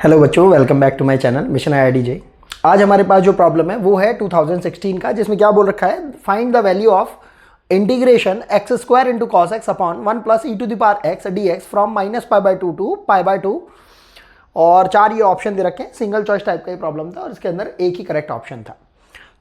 Hello बच्चों, welcome back to my channel mission IITJ। आज हमारे पास जो प्रॉब्लम है वो है 2016 का, जिसमें क्या बोल रखा है, find the value of integration x square into cos x upon 1 plus e to the power x d x from -π/2 to π/2। और चार ये ऑप्शन दे रखे हैं, सिंगल चॉइस टाइप का ही प्रॉब्लम था और इसके अंदर एक ही करेक्ट ऑप्शन था।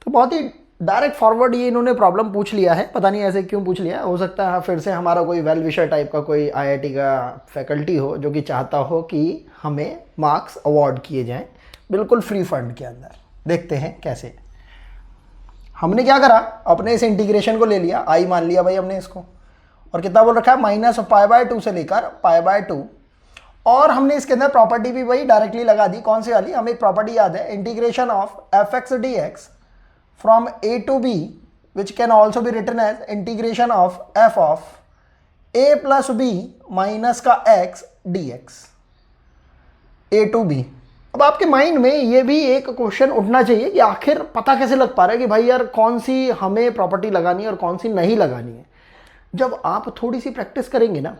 तो बहुत ही डायरेक्ट फॉरवर्ड ये इन्होंने प्रॉब्लम पूछ लिया है, पता नहीं ऐसे क्यों पूछ लिया। हो सकता है फिर से हमारा कोई वेल विशर टाइप का कोई IIT का फैकल्टी हो जो कि चाहता हो कि हमें मार्क्स अवार्ड किए जाएं बिल्कुल फ्री फंड के अंदर। देखते हैं कैसे। हमने क्या करा, अपने इस इंटीग्रेशन को ले लिया, आई मान लिया भाई हमने इसको, और कितना बोल रखा है -π/2 से लेकर π/2। और हमने इसके अंदर प्रॉपर्टी भी वही डायरेक्टली लगा दी। कौन सी वाली? हमें एक प्रॉपर्टी याद है, integration of f(x) dx from a to b, which can also be written as integration of f of a plus b minus का x dx, a to b। अब आपके माइंड में ये भी एक क्वेश्चन उठना चाहिए कि आखिर पता कैसे लग पा रहा है कि भाई यार कौन सी हमें प्रॉपर्टी लगानी है और कौन सी नहीं लगानी है। जब आप थोड़ी सी प्रैक्टिस करेंगे ना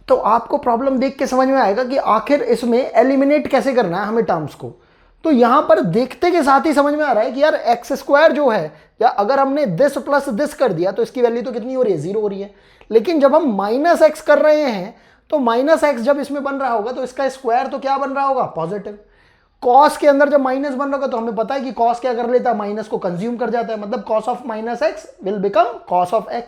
तो आपको प्रॉब्लम देख के समझ में आएगा कि आखिर इसमें एलिमिनेट कैसे करना है हमें टर्म्स को। तो यहां पर देखते के साथ ही समझ में आ रहा है कि यार एक्स स्क्वायर जो है, या अगर हमने दिस प्लस दिस कर दिया तो इसकी वैल्यू तो कितनी हो रही है, 0 हो रही है। लेकिन जब हम -x कर रहे हैं तो -x जब इसमें बन रहा होगा तो इसका स्क्वायर तो क्या बन रहा होगा, पॉजिटिव। कॉस के अंदर जब माइनस बन रहा होगा तो हमें पता है कि कॉस क्या कर लेता है, माइनस को कंज्यूम कर जाता है, मतलब cos of -x will become cos of x।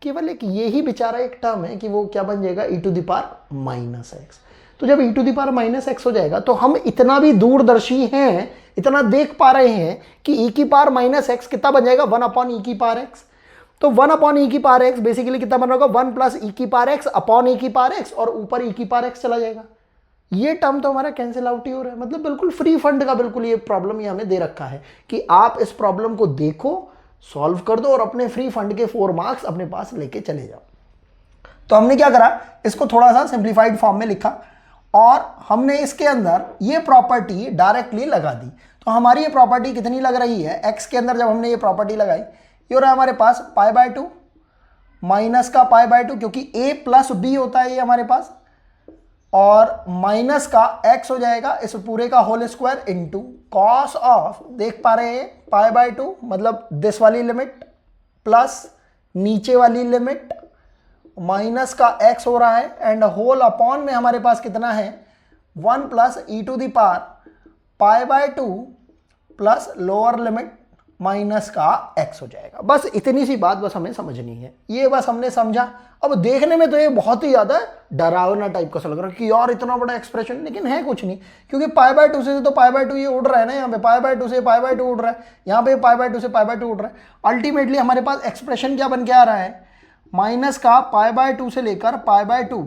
केवल एक यही बेचारा एक टर्म है कि वो क्या बन जाएगा, e⁻⁻x। तो जब e⁻⁻x हो जाएगा तो हम इतना भी दूरदर्शी हैं, इतना देख पा रहे हैं कि e⁻⁻x कितना बन जाएगा, 1/e⁻x। तो 1/e⁻x बेसिकली कितना बन रहा होगा, 1 प्लस e⁻x अपॉन e⁻x, और ऊपर e⁻x चला जाएगा। ये टर्म तो हमारा कैंसिल आउट ही हो रहा है, मतलब बिल्कुल फ्री फंड का बिल्कुल ये प्रॉब्लम ये हमें दे रखा है कि आप इस प्रॉब्लम को देखो, सॉल्व कर दो और अपने फ्री फंड के 4 मार्क्स अपने पास लेके चले जाओ। तो हमने क्या करा, इसको थोड़ा सा सिंप्लीफाइड फॉर्म में लिखा और हमने इसके अंदर ये प्रॉपर्टी डायरेक्टली लगा दी। तो हमारी ये प्रॉपर्टी कितनी लग रही है, x के अंदर जब हमने ये प्रॉपर्टी लगाई, ये हो रहा है हमारे पास π/2 माइनस का π/2, क्योंकि a प्लस b होता है ये हमारे पास, और माइनस का x हो जाएगा इस पूरे का whole square into cos of, देख पा रहे हैं, π/2 मतलब दिस वाली लिमिट प्लस नीचे वाली लिमिट माइनस का x हो रहा है, एंड होल अपॉन में हमारे पास कितना है, 1 plus e⁻⁻² plus lower limit minus का x हो जाएगा। बस इतनी सी बात बस हमें समझनी है, ये बस हमने समझा। अब देखने में तो ये बहुत ही ज्यादा डरावना टाइप का सा लग रहा है कि यार इतना बड़ा एक्सप्रेशन, लेकिन है कुछ नहीं, क्योंकि π/2 से तो π/2 ये उड़ रहा है ना, यहाँ पे π/2 से π/2 उड़ रहा है, यहाँ पे π/2 से π/2 उड़ रहा है। अल्टीमेटली हमारे पास एक्सप्रेशन क्या बन के आ रहा है, माइनस का π/2 से लेकर π/2,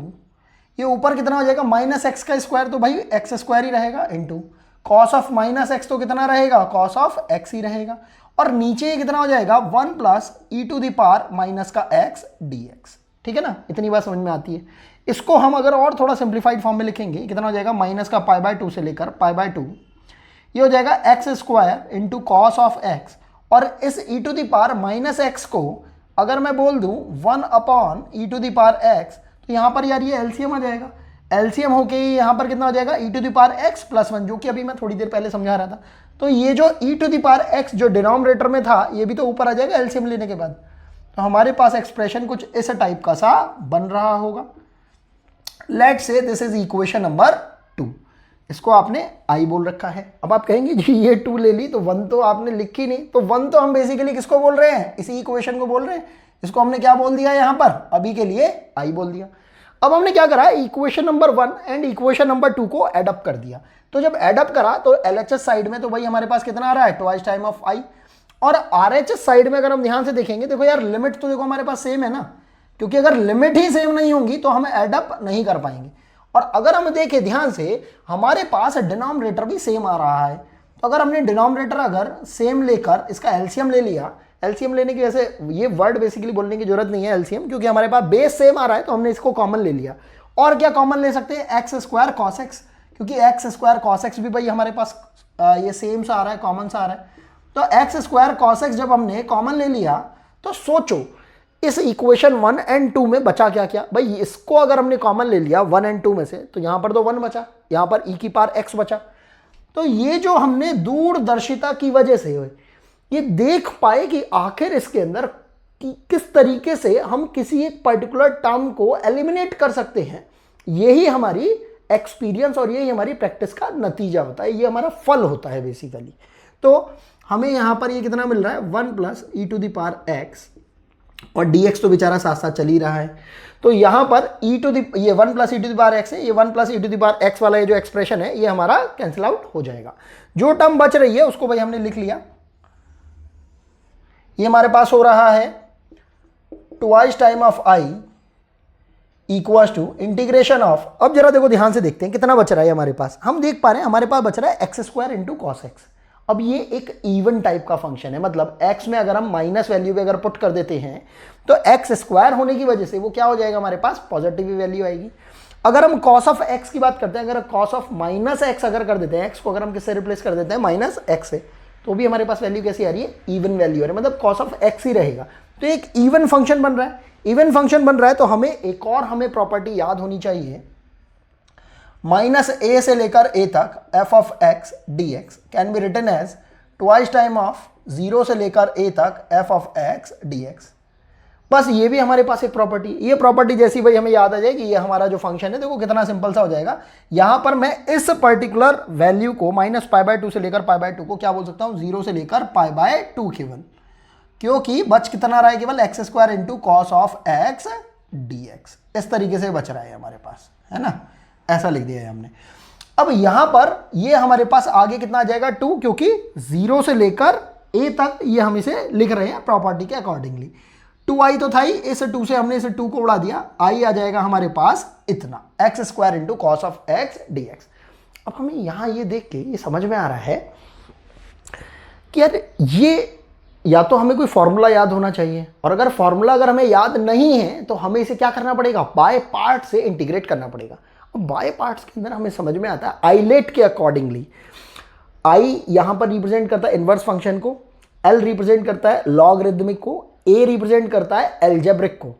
ये ऊपर कितना हो जाएगा, -x का स्क्वायर, तो भाई x स्क्वायर ही रहेगा, इंटू कॉस ऑफ -x तो कितना रहेगा, कॉस ऑफ x ही रहेगा, और नीचे कितना हो जाएगा, 1 प्लस e⁻⁻ का x dx। ठीक है ना, इतनी बात समझ में आती है। इसको हम अगर और थोड़ा सिंप्लीफाइड फॉर्म में लिखेंगे, कितना हो जाएगा, माइनस का π/2 से लेकर π/2, ये हो जाएगा x square into cos of x, और इस e⁻⁻x को अगर मैं बोल दूं 1/e⁻x, तो यहां पर यार ये एलसीएम आ जाएगा, एलसीएम होके यहां पर कितना हो जाएगा, e⁻x + 1, जो कि अभी मैं थोड़ी देर पहले समझा रहा था। तो ये जो e⁻x जो डिनोमिनेटर में था ये भी तो ऊपर आ जाएगा एलसीएम लेने के बाद। तो हमारे पास एक्सप्रेशन कुछ इस टाइप का सा बन रहा होगा। Let's say this is equation number 2, इसको आपने आई बोल रखा है। अब आप कहेंगे जी ये 2 ले ली तो 1 तो आपने लिखी नहीं, तो 1 तो हम बेसिकली किसको बोल रहे हैं, इसी इक्वेशन को बोल रहे हैं। इसको हमने क्या बोल दिया यहां पर, अभी के लिए आई बोल दिया। अब हमने क्या करा, equation number 1 and equation number 2 को एडअप कर दिया। तो जब एडअप करा तो LHS साइड में तो भाई हमारे पास कितना आ रहा है, ट्वाइस टाइम ऑफ आई, और RHS साइड में अगर हम ध्यान से देखेंगे, देखो यार लिमिट तो देखो हमारे पास सेम है ना, क्योंकि अगर लिमिट ही सेम नहीं होंगी तो हम एडअप नहीं कर पाएंगे। और अगर हम देखें ध्यान से, हमारे पास डिनोमिनेटर भी सेम आ रहा है। तो अगर हमने डिनोमिनेटर अगर सेम लेकर इसका एलसीएम ले लिया, एलसीएम लेने की वजह से ये वर्ड बेसिकली बोलने की जरूरत नहीं है एलसीएम, क्योंकि हमारे पास बेस सेम आ रहा है तो हमने इसको कॉमन ले लिया। और क्या कॉमन ले सकते हैं, एक्स स्क्वायर कॉस एक्स, क्योंकि एक्स स्क्वायर कॉस एक्स भी भाई हमारे पास ये सेम सा आ रहा है, कॉमन सा आ रहा है। तो एक्स स्क्वायर कॉस एक्स जब हमने कॉमन ले लिया तो सोचो इस इक्वेशन 1 एंड 2 में बचा क्या क्या भाई, इसको अगर हमने कॉमन ले लिया 1 एंड 2 में से, तो यहां पर तो 1 बचा, यहां पर e⁻x बचा, तो ये जो हमने दूरदर्शिता की वजह से ये देख पाए कि आखिर इसके अंदर किस तरीके से हम किसी एक पर्टिकुलर टर्म को एलिमिनेट कर सकते हैं, यही हमारी एक्सपीरियंस और यही हमारी प्रैक्टिस का नतीजा होता है, ये हमारा फल होता है बेसिकली। तो हमें यहां पर ये कितना मिल रहा है 1 plus e to the power x, और dx तो बेचारा साथ साथ चल ही रहा है। तो यहां पर ये 1 plus e to the power x है, ये 1 plus e to the power x वाला ये जो एक्सप्रेशन है ये हमारा कैंसिल आउट हो जाएगा। जो टर्म बच रही है उसको भाई हमने लिख लिया, ये हमारे पास हो रहा है twice time of I equals to integration of, अब जरा देखो ध्यान से देखते हैं कितना बच रहा है हमारे पास। हम देख पा रहे हैं हमारे पास बच रहा है x square into cos x. अब ये एक इवन टाइप का फंक्शन है, मतलब x में अगर हम माइनस वैल्यू पे अगर पुट कर देते हैं तो एक्स स्क्वायर होने की वजह से वो क्या हो जाएगा, हमारे पास पॉजिटिव वैल्यू आएगी। अगर हम कॉस ऑफ x की बात करते हैं, अगर कॉस ऑफ माइनस एक्स अगर कर देते हैं, x को अगर हम किससे रिप्लेस कर देते हैं माइनस एक्स से, तो भी हमारे पास वैल्यू कैसी आ रही है, इवन वैल्यू आ रही है, मतलब कॉस ऑफ x ही रहेगा। तो एक इवन फंक्शन बन रहा है, इवन फंक्शन बन रहा है तो हमें एक और हमें प्रॉपर्टी याद होनी चाहिए, माइनस a से लेकर a तक f of x dx can be written as twice time of 0 से लेकर a तक f ऑफ x dx। बस ये भी हमारे पास एक प्रॉपर्टी, ये प्रॉपर्टी जैसी भाई हमें याद आ जाएगी, ये हमारा जो फंक्शन है देखो कितना सिंपल सा हो जाएगा। यहां पर मैं इस पर्टिकुलर वैल्यू को माइनस पाई बाय 2 से लेकर पाई बाय 2 को क्या बोल सकता हूं, 0 से लेकर पाई बाय 2 केवल, क्योंकि बच कितना रहा है केवल x square into cos of x dx। इस तरीके से बच रहा है हमारे पास, है ना, ऐसा लिख दिया है हमने। अब यहां पर ये हमारे पास आगे कितना आ जाएगा 2, क्योंकि 0 से लेकर a तक ये हम इसे लिख रहे हैं प्रॉपर्टी के अकॉर्डिंगली। 2i तो था ही, इस 2 से हमने इस 2 को उड़ा दिया, i आ जाएगा हमारे पास इतना x square into cos of x dx। अब हमें यहां ये देख के ये समझ में आ रहा है कि यार ये या तो हमें कोई फॉर्मूला याद होना चाहिए, और अगर फॉर्मूला अगर हमें याद नहीं है तो हमें इसे क्या करना पड़ेगा, बाय पार्ट से इंटीग्रेट करना पड़ेगा। अब बाय पार्ट्स के अंदर हमें समझ में आता है आइलेट के अकॉर्डिंगली, आई यहां पर रिप्रेजेंट करता है इनवर्स फंक्शन को, एल रिप्रेजेंट करता है लॉगरिदमिक को, ए रिप्रेजेंट करता है एल्जेब्रिक को।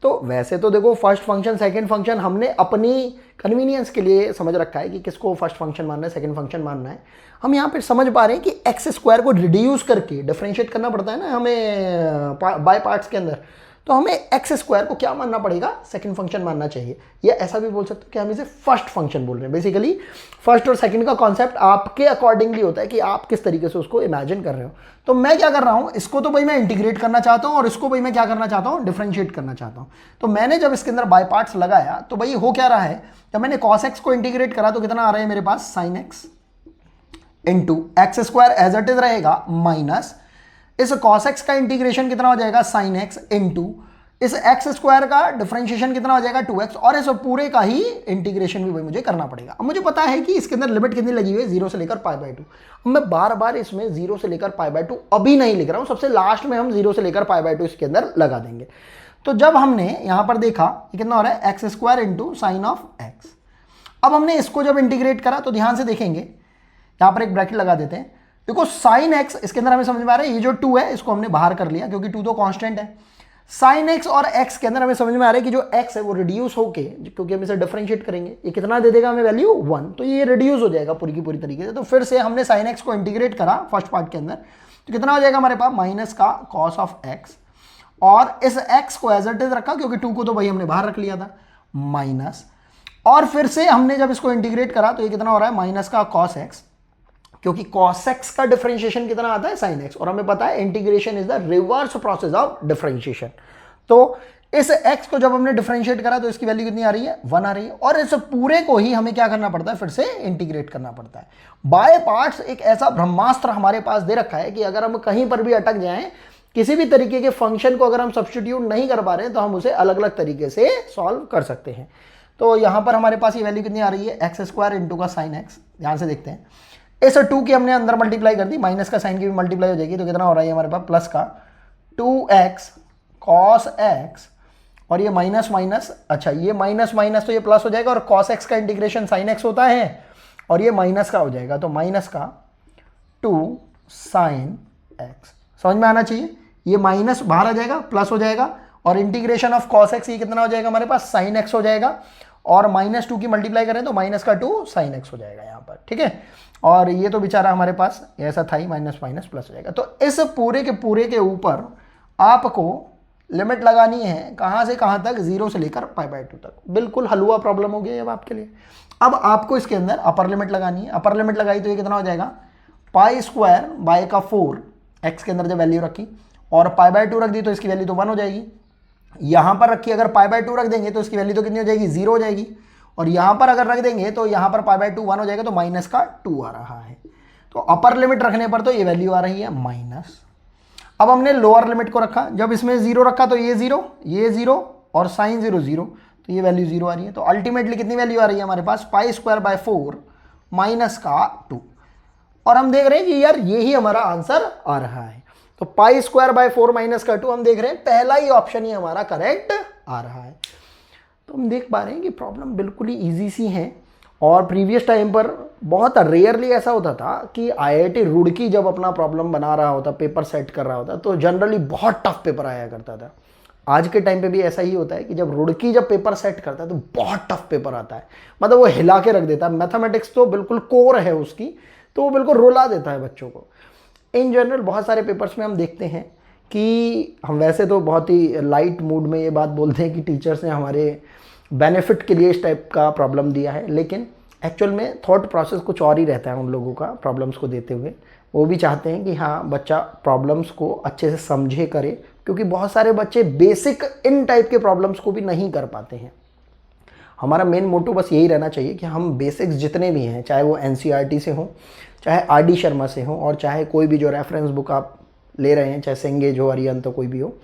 तो वैसे तो देखो फर्स्ट फंक्शन सेकंड फंक्शन हमने अपनी कन्वीनियंस के लिए समझ रखा है कि किसको फर्स्ट फंक्शन मानना है सेकंड फंक्शन मानना है। हम यहाँ पे समझ पा रहे हैं कि एक्स स्क्वायर को रिड्यूस करके डिफरेंशिएट करना पड़ता है ना हमें बाय पार्ट्स के अंदर, तो हमें एक्स स्क्वायर को क्या मानना पड़ेगा, सेकंड फंक्शन मानना चाहिए, या ऐसा भी बोल सकते हो कि हम इसे फर्स्ट फंक्शन बोल रहे हैं। बेसिकली फर्स्ट और सेकंड का कॉन्सेप्ट आपके अकॉर्डिंगली होता है कि आप किस तरीके से उसको इमेजिन कर रहे हो। तो मैं क्या कर रहा हूं, इसको तो भाई मैं इंटीग्रेट करना चाहता हूं और इसको भाई मैं क्या करना चाहता हूं, डिफरेंशिएट करना चाहता हूं। तो मैंने जब इसके अंदर बाय पार्ट्स लगाया तो भाई हो क्या रहा है, जब मैंने कॉस एक्स को इंटीग्रेट करा तो कितना आ रहा है मेरे पास sine x into x square as it is रहेगा माइनस इस कॉस एक्स का इंटीग्रेशन कितना हो जाएगा साइन एक्स इंटू इस एक्स स्क्वायर का डिफरेंशिएशन कितना हो जाएगा 2x, और इस पूरे का ही इंटीग्रेशन भी भाई मुझे करना पड़ेगा। अब मुझे पता है कि इसके अंदर लिमिट कितनी लगी हुई है 0 से लेकर पाई बाय 2। अब मैं बार बार इसमें 0 से लेकर पाई बाय 2 अभी नहीं लिख रहा हूं, सबसे लास्ट में हम 0 से लेकर पाई बाय 2 इसके अंदर लगा देंगे। तो जब हमने यहां पर देखा ये कितना हो रहा है x square into sine of x. अब हमने इसको जब इंटीग्रेट करा तो ध्यान से देखेंगे, यहां पर एक ब्रैकेट लगा देते हैं, देखो साइन एक्स इसके अंदर हमें समझ में आ रहा है, ये जो 2 है इसको हमने बाहर कर लिया क्योंकि 2 तो कांस्टेंट है। साइन एक्स और एक्स के अंदर हमें समझ में आ रहा है कि जो एक्स है वो रिड्यूस होके, क्योंकि हम इसे डिफरेंशिएट करेंगे, ये कितना दे देगा हमें वैल्यू 1, तो ये रिड्यूस हो जाएगा पूरी की पूरी तरीके से। तो फिर से हमने साइन एक्स को इंटीग्रेट करा फर्स्ट पार्ट के अंदर, तो कितना हो जाएगा हमारे पास माइनस का कॉस ऑफ एक्स, और इस एक्स को एज इट इज रखा क्योंकि 2 को तो भाई हमने बाहर रख लिया था, माइनस, और फिर से हमने जब इसको इंटीग्रेट करा तो ये कितना हो रहा है माइनस का कॉस एक्स, क्योंकि cos x का डिफरेंशिएशन कितना आता है sin x, और हमें पता है integration is the reverse process of differentiation. तो इस x को जब हमने डिफरेंशिएट करा तो इसकी वैल्यू कितनी आ रही है 1 आ रही है, और इस पूरे को ही हमें क्या करना पड़ता है फिर से इंटीग्रेट करना पड़ता है। बाय पार्ट्स एक ऐसा ब्रह्मास्त्र हमारे पास दे रखा है कि अगर हम कहीं पर भी अटक जाएं, किसी भी तरीके के फंक्शन को अगर हम सब्स्टिट्यूट नहीं कर पा रहे हैं तो हम उसे अलग अलग तरीके से सॉल्व कर सकते हैं। तो यहां पर हमारे पास ये वैल्यू कितनी आ रही है एक्स स्क्वायर इंटू का साइन एक्स, ध्यान से देखते हैं, इस 2 की हमने अंदर मल्टीप्लाई कर दी, माइनस का साइन की भी मल्टीप्लाई हो जाएगी, तो कितना हो रहा है हमारे पास प्लस का 2x cos x, और ये माइनस माइनस, अच्छा ये माइनस माइनस तो ये प्लस हो जाएगा, और cos x का इंटीग्रेशन sin x होता है और ये माइनस का हो जाएगा, तो माइनस का 2 sin x, समझ में आना चाहिए, ये माइनस बाहर आ जाएगा प्लस हो जाएगा, और इंटीग्रेशन ऑफ cos x ये कितना हो जाएगा हमारे पास sin x हो जाएगा, और -2 की मल्टीप्लाई करें तो माइनस का 2 sin x हो जाएगा यहाँ पर, ठीक है। और ये तो बेचारा हमारे पास ऐसा था ही, माइनस माइनस प्लस हो जाएगा। तो इस पूरे के ऊपर आपको लिमिट लगानी है कहाँ से कहाँ तक, 0 से लेकर π/2 तक। बिल्कुल हलवा प्रॉब्लम हो गई अब आपके लिए। अब आपको इसके अंदर अपर लिमिट लगानी है। अपर लिमिट लगाई तो ये कितना हो जाएगा, π²/4 x के अंदर जब वैल्यू रखी और π/2 रख दी तो इसकी वैल्यू तो 1 हो जाएगी। यहाँ पर रखी अगर π/2 रख देंगे तो इसकी वैल्यू तो कितनी हो जाएगी, 0 हो जाएगी। और यहाँ पर अगर रख देंगे तो यहाँ पर π/2 1 हो जाएगा, तो -2 आ रहा है। तो अपर लिमिट रखने पर तो ये वैल्यू आ रही है माइनस। अब हमने लोअर लिमिट को रखा, जब इसमें 0 रखा तो ये 0 और साइन 0 0, तो ये वैल्यू 0 आ रही है। तो अल्टीमेटली कितनी वैल्यू आ रही है हमारे पास, π²/4 -2। और हम देख रहे हैं कि यार यही हमारा आंसर आ रहा है। तो π²/4 -2 हम देख रहे हैं पहला ही ऑप्शन ही हमारा करेक्ट आ रहा है। तो हम देख पा रहे हैं कि प्रॉब्लम बिल्कुल ही ईजी सी है। और प्रीवियस टाइम पर बहुत रेयरली ऐसा होता था कि IIT रुड़की जब अपना प्रॉब्लम बना रहा होता, पेपर सेट कर रहा होता, तो जनरली बहुत टफ पेपर आया करता था। आज के टाइम पे भी ऐसा ही होता है कि जब रुड़की जब पेपर सेट करता है तो बहुत टफ पेपर आता है, मतलब वो हिला के रख देता है। मैथमेटिक्स तो बिल्कुल कोर है उसकी, तो वो बिल्कुल रुला देता है बच्चों को। इन जनरल बहुत सारे पेपर्स में हम देखते हैं कि हम वैसे तो बहुत ही लाइट मूड में ये बात बोलते हैं कि टीचर्स ने हमारे बेनिफिट के लिए इस टाइप का प्रॉब्लम दिया है, लेकिन एक्चुअल में थॉट प्रोसेस कुछ और ही रहता है उन लोगों का प्रॉब्लम्स को देते हुए। वो भी चाहते हैं कि हाँ बच्चा प्रॉब्लम्स को अच्छे से समझे करे, क्योंकि बहुत सारे बच्चे बेसिक इन टाइप के प्रॉब्लम्स को भी नहीं कर पाते हैं। हमारा मेन मोटो बस यही रहना चाहिए कि हम बेसिक्स जितने भी हैं, चाहे वो NCERT से हों, चाहे RD शर्मा से हों, और चाहे कोई भी जो रेफरेंस बुक आप ले रहे हैं, चाहे सेंगेज हो, अरिहंत हो, कोई भी हो,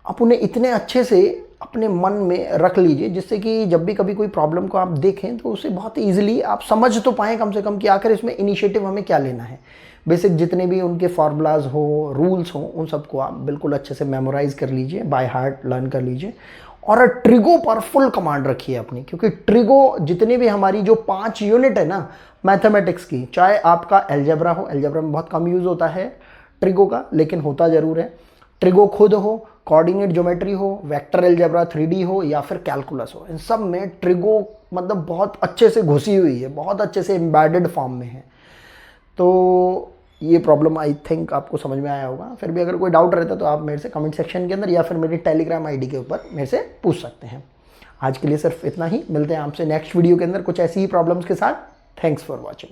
आप उन्हें इतने अच्छे से अपने मन में रख लीजिए जिससे कि जब भी कभी कोई प्रॉब्लम को आप देखें तो उसे बहुत ईजिली आप समझ तो पाएँ कम से कम कि आखिर इसमें इनिशिएटिव हमें क्या लेना है। बेसिक जितने भी उनके फार्मूलाज हो, रूल्स हो, उन सबको आप बिल्कुल अच्छे से मेमोराइज कर लीजिए, बाय हार्ट लर्न कर लीजिए। और ट्रिगो पर फुल कमांड रखिए अपनी, क्योंकि ट्रिगो जितनी भी हमारी जो 5 यूनिट है ना मैथमेटिक्स की, चाहे आपका एल्जेब्रा हो, एल्जेब्रा में बहुत कम यूज़ होता है ट्रिगो का, लेकिन होता ज़रूर है। ट्रिगो खुद हो, कोऑर्डिनेट ज्योमेट्री हो, वेक्टर एल्जेब्रा 3D हो, या फिर कैलकुलस हो, इन सब में ट्रिगो मतलब बहुत अच्छे से घुसी हुई है, बहुत अच्छे से एम्बेडेड फॉर्म में है। तो ये प्रॉब्लम आई थिंक आपको समझ में आया होगा। फिर भी अगर कोई डाउट रहता है तो आप मेरे से कमेंट सेक्शन के अंदर या फिर मेरी टेलीग्राम ID के ऊपर मेरे से पूछ सकते हैं। आज के लिए सिर्फ इतना ही, मिलते हैं आपसे नेक्स्ट वीडियो के अंदर कुछ ऐसी ही प्रॉब्लम्स के साथ। Thanks for watching.